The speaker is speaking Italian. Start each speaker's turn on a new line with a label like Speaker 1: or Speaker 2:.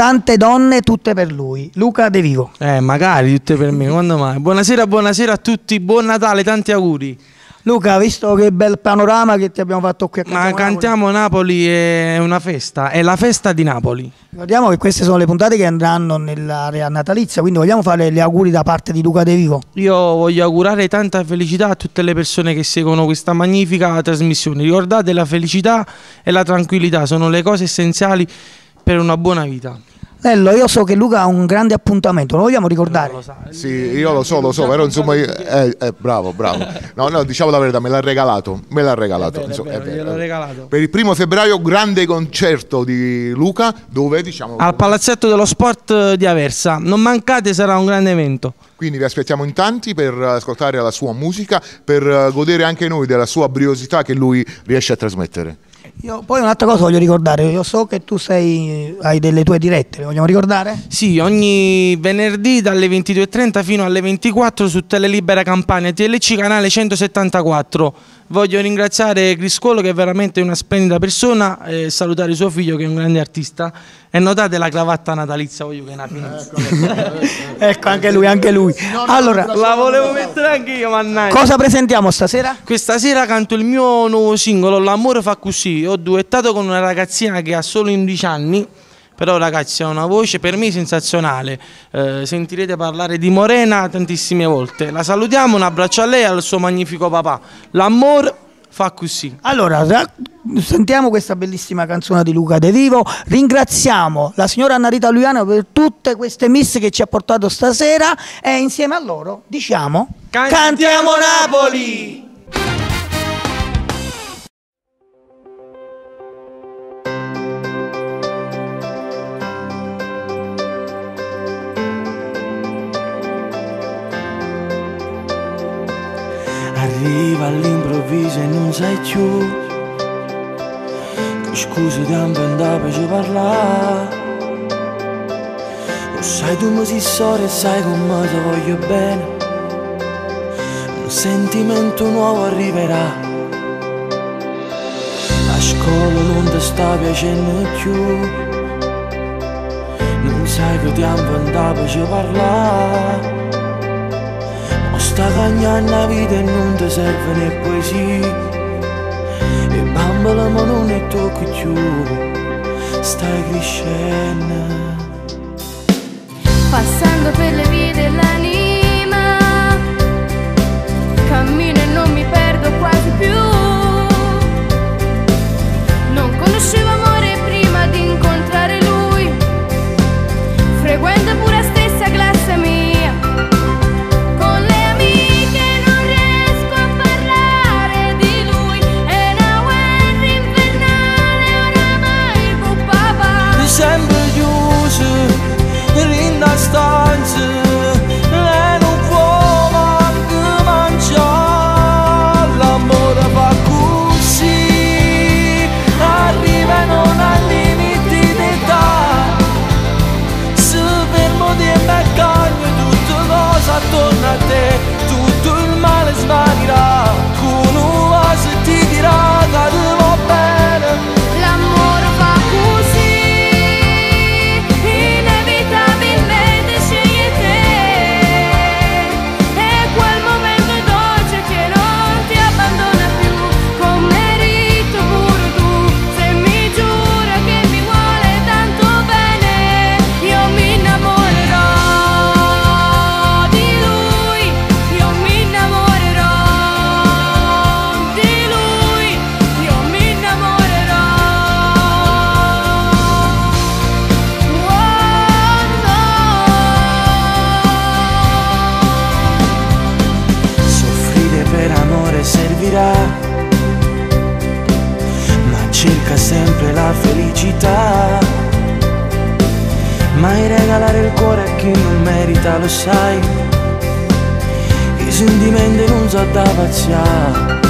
Speaker 1: Tante donne, tutte per lui. Luca De Vivo.
Speaker 2: Magari tutte per me, quando mai? Buonasera a tutti, buon Natale, tanti auguri.
Speaker 1: Luca, visto che bel panorama che ti abbiamo fatto qui a Cantiamo
Speaker 2: Ma Cantiamo Napoli è una festa, è la festa di Napoli.
Speaker 1: Ricordiamo che queste sono le puntate che andranno nell'area natalizia, quindi vogliamo fare gli auguri da parte di Luca De Vivo.
Speaker 2: Io voglio augurare tanta felicità a tutte le persone che seguono questa magnifica trasmissione. Ricordate, la felicità e la tranquillità sono le cose essenziali per una buona vita.
Speaker 1: Bello, io so che Luca ha un grande appuntamento, lo vogliamo ricordare?
Speaker 3: Sì, io lo so, però insomma, bravo. No, diciamo la verità, me l'ha regalato.
Speaker 2: Gliel'ho regalato.
Speaker 3: Per il 1 febbraio, grande concerto di Luca, dove diciamo...
Speaker 2: Al Palazzetto dello Sport di Aversa, non mancate, sarà un grande evento.
Speaker 3: Quindi vi aspettiamo in tanti per ascoltare la sua musica, per godere anche noi della sua briosità che lui riesce a trasmettere.
Speaker 1: Io poi un'altra cosa voglio ricordare, io so che tu hai delle tue dirette, le vogliamo ricordare?
Speaker 2: Sì, ogni venerdì dalle 22:30 fino alle 24 su Telelibera Campania, TLC canale 174. Voglio ringraziare Criscolo, che è veramente una splendida persona, e salutare suo figlio che è un grande artista. E notate la cravatta natalizia, voglio che è una finezza.
Speaker 1: Ecco, anche lui. Allora,
Speaker 2: la volevo mettere anche io, mannaggia.
Speaker 1: Cosa presentiamo stasera?
Speaker 2: Questa sera canto il mio nuovo singolo, L'amore fa così. Ho duettato con una ragazzina che ha solo 11 anni, però ragazzi ha una voce per me sensazionale. Sentirete parlare di Morena tantissime volte. La salutiamo, un abbraccio a lei e al suo magnifico papà. L'amore fa così.
Speaker 1: Allora, sentiamo questa bellissima canzone di Luca De Vivo. Ringraziamo la signora Anna Rita Luiano per tutte queste miss che ci ha portato stasera e insieme a loro diciamo Cantiamo Napoli!
Speaker 2: Arriva all'improvviso e non sai più che scusa ti andare per parlare. Lo sai, tu mi si storia e sai come ti voglio bene. Un sentimento nuovo arriverà. La scuola non ti sta piacendo più. Non sai che ti andare per parlare. Sta cagnando la vita e non ti serve né poesia. E bambola ma non ne tocchi più. Stai crescendo.
Speaker 4: Passando per le vie dell'anima, cammino e non mi perdo quasi più. Non conoscevo amore prima di incontrare lui. Frequento pure la stessa classe mia.
Speaker 2: Sempre chiuso in una stanza e non può manco mangiare. L'amore fa così, arriva e non ha limiti d'età. Se fermo di meccagno tutte cose attorno a te, tutto il male svanirà. Con un vaso ti dirà che ti va bene.
Speaker 4: L'amore fa così.
Speaker 2: Servirà, ma cerca sempre la felicità. Mai regalare il cuore a chi non merita, lo sai. I sentimenti non so da pazziare.